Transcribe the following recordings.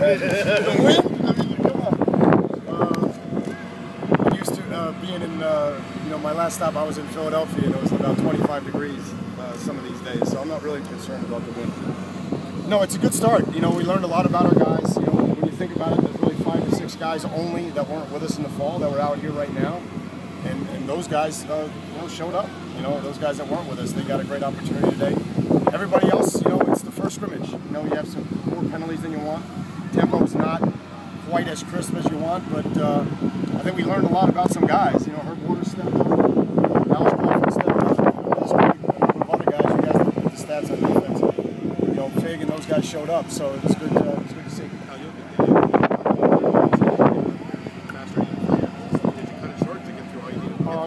Win? I mean, come on. I'm used to being in, my last stop I was in Philadelphia and it was about 25 degrees some of these days, so I'm not really concerned about the wind. No, it's a good start. You know, we learned a lot about our guys. You know, when you think about it, there's really 5 or 6 guys only that weren't with us in the fall that were out here right now. And those guys, showed up. You know, those guys that weren't with us, they got a great opportunity today. Everybody else, it's the first scrimmage. You know, you have some more penalties than you want. Tempo's not quite as crisp as you want, but I think we learned a lot about some guys. You know, Herb Waters stepped up, Alex Crawford stepped up. There's a couple of other guys. You guys looked at the stats on defense. You know, Fig and those guys showed up, so it was good. It was good to see.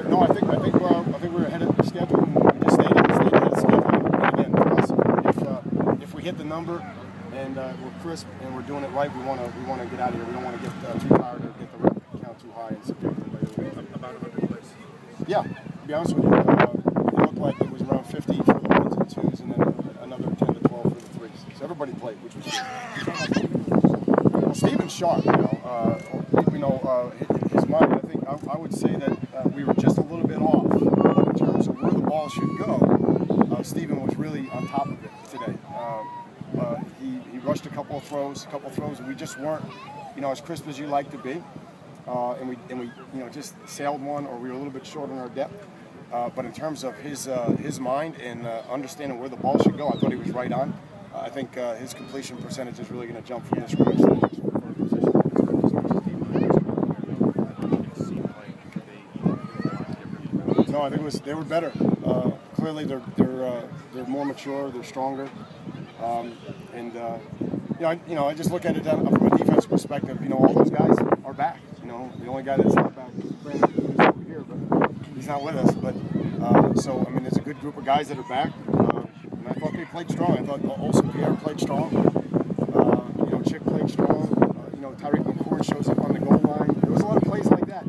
No, I think we're ahead of the schedule. We just stayed ahead of the schedule. And again, for us, if we hit the number and we're crisp and we're doing it right, we want to get out of here. We don't want to get too tired or get the rep count too high and subject them later. About 100 plays. Yeah, to be honest with you, it looked like it was around 50 for the ones and twos, and then another 10 to 12 for the threes. So everybody played, which was good. Well, Steven's sharp. His mind. I think I would say that we were just a little bit off in terms of where the ball should go. Steven was really on top of it today. He rushed a couple of throws, and we just weren't, as crisp as you like to be. And we just sailed one, or we were a little bit short on our depth. But in terms of his mind and understanding where the ball should go, I thought he was right on. I think his completion percentage is really going to jump from this scrimmage to the next one. No, I think they were better. Clearly, they're more mature, they're stronger, I just look at it from a defense perspective. All those guys are back. The only guy that's not back is Brandon, who's over here, but he's not with us. But there's a good group of guys that are back, and I thought they played strong. I thought Olsen Pierre played strong. Chick played strong. Tyreek McCord shows up on the goal line. There was a lot of plays like that.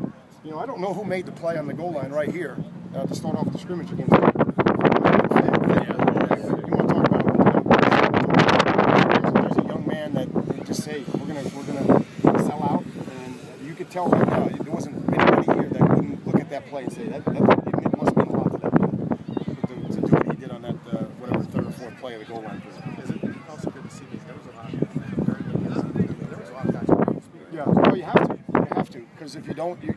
I don't know who made the play on the goal line right here to start off the scrimmage against them. You want to talk about there's a young man that just say we're gonna sell out, and you could tell right now there wasn't anybody here that wouldn't look at that play and say that it must mean a lot to that guy to do what he did on that whatever third or fourth play of the goal line. Is it also good to see these? There was a lot of guys. Yeah, well, you have to, because if you don't, you're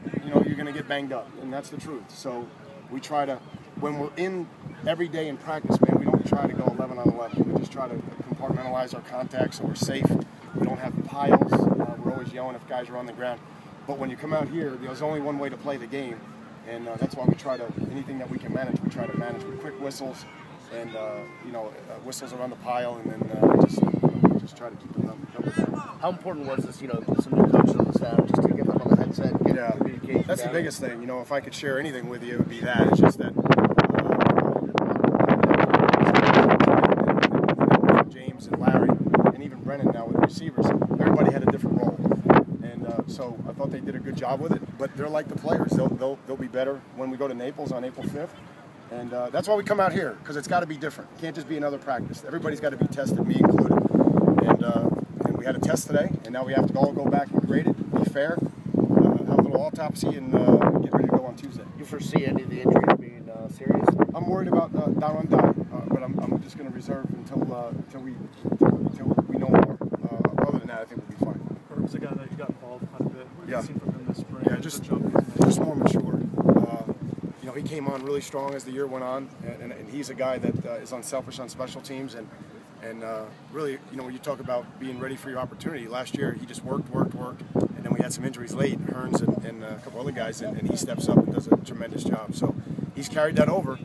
going to get banged up, and that's the truth. So we try to, when we're in every day in practice, man, we don't try to go 11 on 11. We just try to compartmentalize our contacts so we're safe. We don't have piles. We're always yelling if guys are on the ground. But when you come out here, there's only one way to play the game, and that's why we try to, anything that we can manage, we try to manage with quick whistles and, whistles around the pile, and then just try to keep them down. How important was this, some new coaches on the staff, just to get them on the headset and get communication? That's the biggest thing. If I could share anything with you, it would be that. It's just that James and Larry, and even Brennan now with the receivers, everybody had a different role. And so I thought they did a good job with it, but they're like the players. They'll be better when we go to Naples on April 5th. And that's why we come out here, because it's got to be different. It can't just be another practice. Everybody's got to be tested, me included. And we had a test today, and now we have to all go back and grade it, be fair, have a little autopsy, and get ready to go on Tuesday. You foresee any of the injuries being serious? I'm worried about Darren, but I'm just going to reserve until we know more. Other than that, I think we'll be fine. Herb's a guy that you got involved quite a bit. What have you seen from him this spring? Yeah, just more mature. He came on really strong as the year went on, and he's a guy that is unselfish on special teams, and really, when you talk about being ready for your opportunity, last year he just worked, and then we had some injuries late, Hearns and a couple other guys, and he steps up and does a tremendous job. So he's carried that over,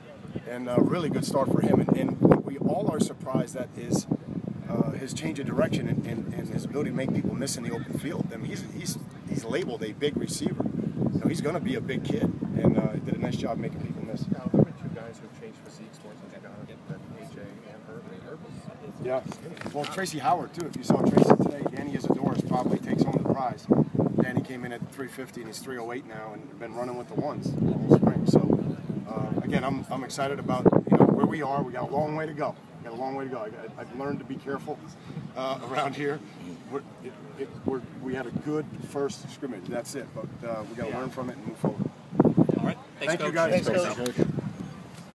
and a really good start for him. And what we all are surprised at is his change of direction and his ability to make people miss in the open field. I mean, he's labeled a big receiver. He's going to be a big kid, and he did a nice job making people miss. Now, there were 2 guys who changed physiques more since you got AJ and Herb. Yeah. Well, Tracy Howard, too. If you saw Tracy today, Danny Isidorus probably takes home the prize. Danny came in at 350, and he's 308 now, and been running with the ones all spring. So, again, I'm excited about where we are. We got a long way to go. I've learned to be careful around here we had a good first scrimmage. That's it. But we got to learn from it and move forward. All right. Thanks, Thank you, Coach. guys. Thanks, Coach.